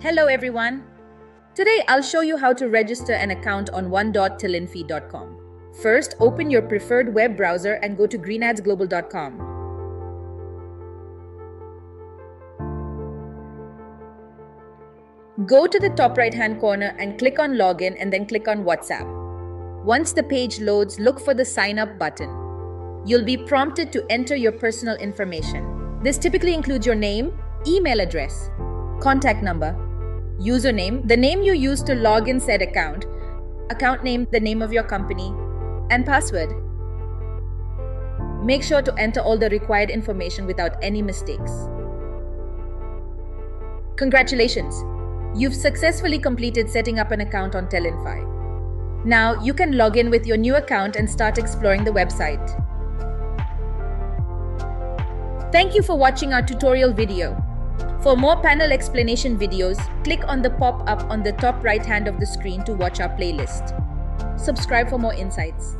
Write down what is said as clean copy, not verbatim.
Hello everyone. Today I'll show you how to register an account on one.telinfy.com. First, open your preferred web browser and go to greenadsglobal.com. Go to the top right-hand corner and click on Login and then click on WhatsApp. Once the page loads, look for the Sign Up button. You'll be prompted to enter your personal information. This typically includes your name, email address, contact number, username, the name you use to log in said account name, the name of your company, and password. Make sure to enter all the required information without any mistakes. Congratulations! You've successfully completed setting up an account on Telinfy. Now you can log in with your new account and start exploring the website. Thank you for watching our tutorial video. For more panel explanation videos, click on the pop-up on the top right hand of the screen to watch our playlist. Subscribe for more insights.